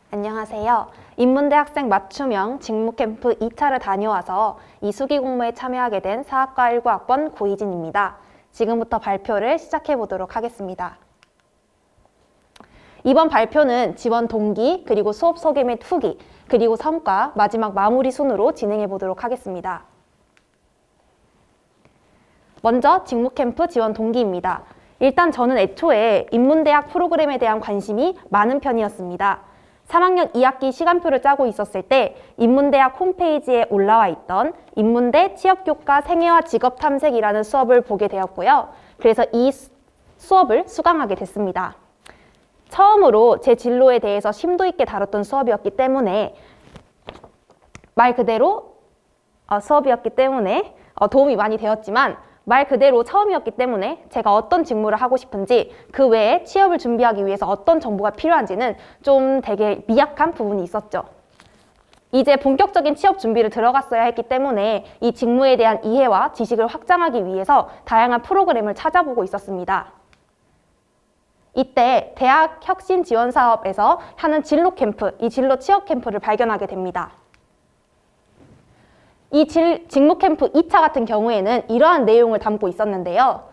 안녕하세요. 인문대학생 맞춤형 직무캠프 2차를 다녀와서 이수기 공모에 참여하게 된 사학과 19학번 고희진입니다. 지금부터 발표를 시작해 보도록 하겠습니다. 이번 발표는 지원 동기, 그리고 수업 소개 및 후기, 그리고 성과, 마지막 마무리 순으로 진행해 보도록 하겠습니다. 먼저 직무캠프 지원 동기입니다. 일단 저는 애초에 인문대학 프로그램에 대한 관심이 많은 편이었습니다. 3학년 2학기 시간표를 짜고 있었을 때 인문대학 홈페이지에 올라와 있던 인문대 취업교과 생애와 직업탐색이라는 수업을 보게 되었고요. 그래서 이 수업을 수강하게 됐습니다. 처음으로 제 진로에 대해서 심도 있게 다뤘던 수업이었기 때문에 말 그대로 수업이었기 때문에 도움이 많이 되었지만 말 그대로 처음이었기 때문에 제가 어떤 직무를 하고 싶은지 그 외에 취업을 준비하기 위해서 어떤 정보가 필요한지는 좀 되게 미약한 부분이 있었죠. 이제 본격적인 취업 준비를 들어갔어야 했기 때문에 이 직무에 대한 이해와 지식을 확장하기 위해서 다양한 프로그램을 찾아보고 있었습니다. 이때 대학 혁신 지원 사업에서 하는 진로 캠프, 이 진로 취업 캠프를 발견하게 됩니다. 이 직무 캠프 2차 같은 경우에는 이러한 내용을 담고 있었는데요.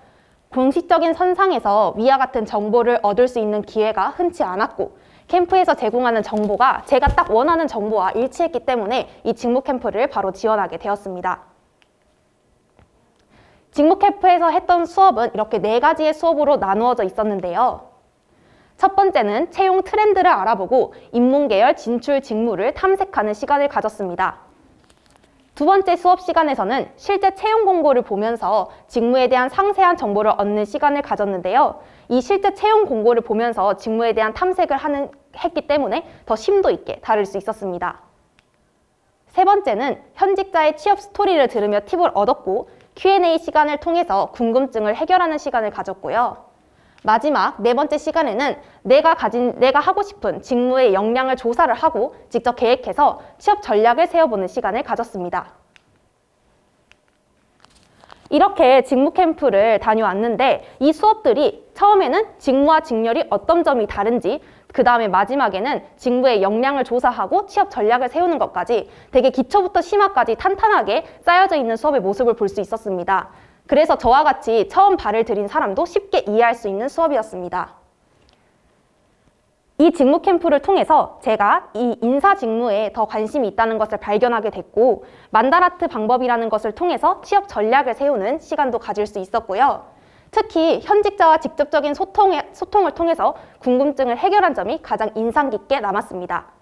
공식적인 선상에서 위와 같은 정보를 얻을 수 있는 기회가 흔치 않았고 캠프에서 제공하는 정보가 제가 딱 원하는 정보와 일치했기 때문에 이 직무 캠프를 바로 지원하게 되었습니다. 직무 캠프에서 했던 수업은 이렇게 4가지의 수업으로 나누어져 있었는데요. 첫 번째는 채용 트렌드를 알아보고 인문계열 진출 직무를 탐색하는 시간을 가졌습니다. 두 번째 수업 시간에서는 실제 채용 공고를 보면서 직무에 대한 상세한 정보를 얻는 시간을 가졌는데요. 이 실제 채용 공고를 보면서 직무에 대한 탐색을 했기 때문에 더 심도 있게 다룰 수 있었습니다. 세 번째는 현직자의 취업 스토리를 들으며 팁을 얻었고 Q&A 시간을 통해서 궁금증을 해결하는 시간을 가졌고요. 마지막 4번째 시간에는 내가 하고 싶은 직무의 역량을 조사를 하고 직접 계획해서 취업 전략을 세워보는 시간을 가졌습니다. 이렇게 직무 캠프를 다녀왔는데 이 수업들이 처음에는 직무와 직렬이 어떤 점이 다른지, 그 다음에 마지막에는 직무의 역량을 조사하고 취업 전략을 세우는 것까지 되게 기초부터 심화까지 탄탄하게 쌓여져 있는 수업의 모습을 볼 수 있었습니다. 그래서 저와 같이 처음 발을 들인 사람도 쉽게 이해할 수 있는 수업이었습니다. 이 직무 캠프를 통해서 제가 이 인사 직무에 더 관심이 있다는 것을 발견하게 됐고 만다라트 방법이라는 것을 통해서 취업 전략을 세우는 시간도 가질 수 있었고요. 특히 현직자와 직접적인 소통을 통해서 궁금증을 해결한 점이 가장 인상 깊게 남았습니다.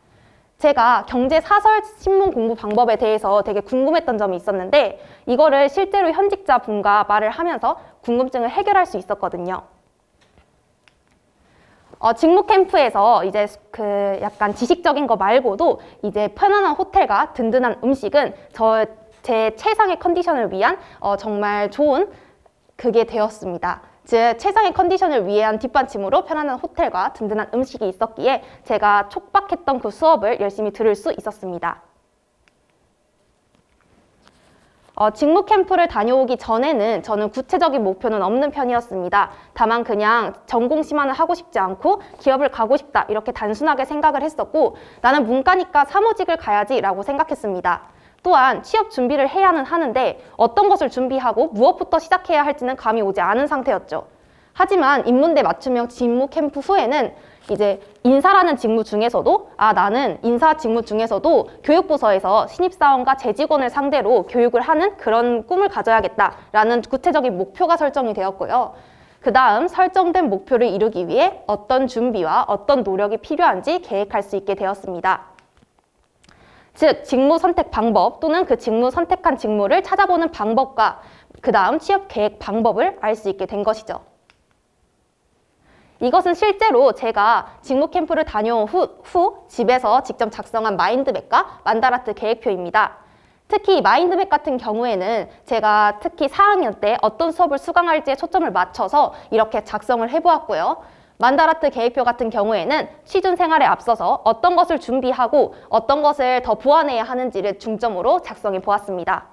제가 경제 사설 신문 공부 방법에 대해서 되게 궁금했던 점이 있었는데 이거를 실제로 현직자 분과 말을 하면서 궁금증을 해결할 수 있었거든요. 직무 캠프에서 이제 그 약간 지식적인 거 말고도 이제 편안한 호텔과 든든한 음식은 제 최상의 컨디션을 위한 정말 좋은 그게 되었습니다. 즉 최상의 컨디션을 위한 뒷받침으로 편안한 호텔과 든든한 음식이 있었기에 제가 촉박했던 그 수업을 열심히 들을 수 있었습니다. 직무 캠프를 다녀오기 전에는 저는 구체적인 목표는 없는 편이었습니다. 다만 그냥 전공 심화는 하고 싶지 않고 기업을 가고 싶다 이렇게 단순하게 생각을 했었고 나는 문과니까 사무직을 가야지 라고 생각했습니다. 또한 취업 준비를 해야는 하는데 어떤 것을 준비하고 무엇부터 시작해야 할지는 감이 오지 않은 상태였죠. 하지만 인문대 맞춤형 직무 캠프 후에는 이제 인사라는 직무 중에서도 나는 인사 직무 중에서도 교육부서에서 신입사원과 재직원을 상대로 교육을 하는 그런 꿈을 가져야겠다라는 구체적인 목표가 설정이 되었고요. 그 다음 설정된 목표를 이루기 위해 어떤 준비와 어떤 노력이 필요한지 계획할 수 있게 되었습니다. 즉 직무 선택 방법 또는 그 직무 선택한 직무를 찾아보는 방법과 그 다음 취업 계획 방법을 알 수 있게 된 것이죠. 이것은 실제로 제가 직무 캠프를 다녀온 후 집에서 직접 작성한 마인드맵과 만다라트 계획표입니다. 특히 마인드맵 같은 경우에는 제가 특히 4학년 때 어떤 수업을 수강할지에 초점을 맞춰서 이렇게 작성을 해보았고요. 만다라트 계획표 같은 경우에는 취준 생활에 앞서서 어떤 것을 준비하고 어떤 것을 더 보완해야 하는지를 중점으로 작성해 보았습니다.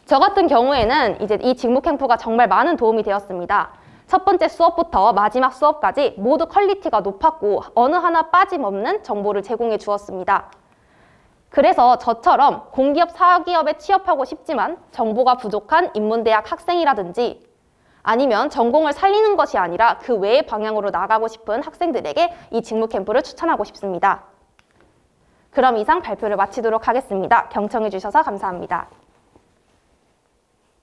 저 같은 경우에는 이제 이 직무 캠프가 정말 많은 도움이 되었습니다. 첫 번째 수업부터 마지막 수업까지 모두 퀄리티가 높았고 어느 하나 빠짐없는 정보를 제공해 주었습니다. 그래서 저처럼 공기업, 사기업에 취업하고 싶지만 정보가 부족한 인문대학 학생이라든지 아니면 전공을 살리는 것이 아니라 그 외의 방향으로 나가고 싶은 학생들에게 이 직무 캠프를 추천하고 싶습니다. 그럼 이상 발표를 마치도록 하겠습니다. 경청해 주셔서 감사합니다.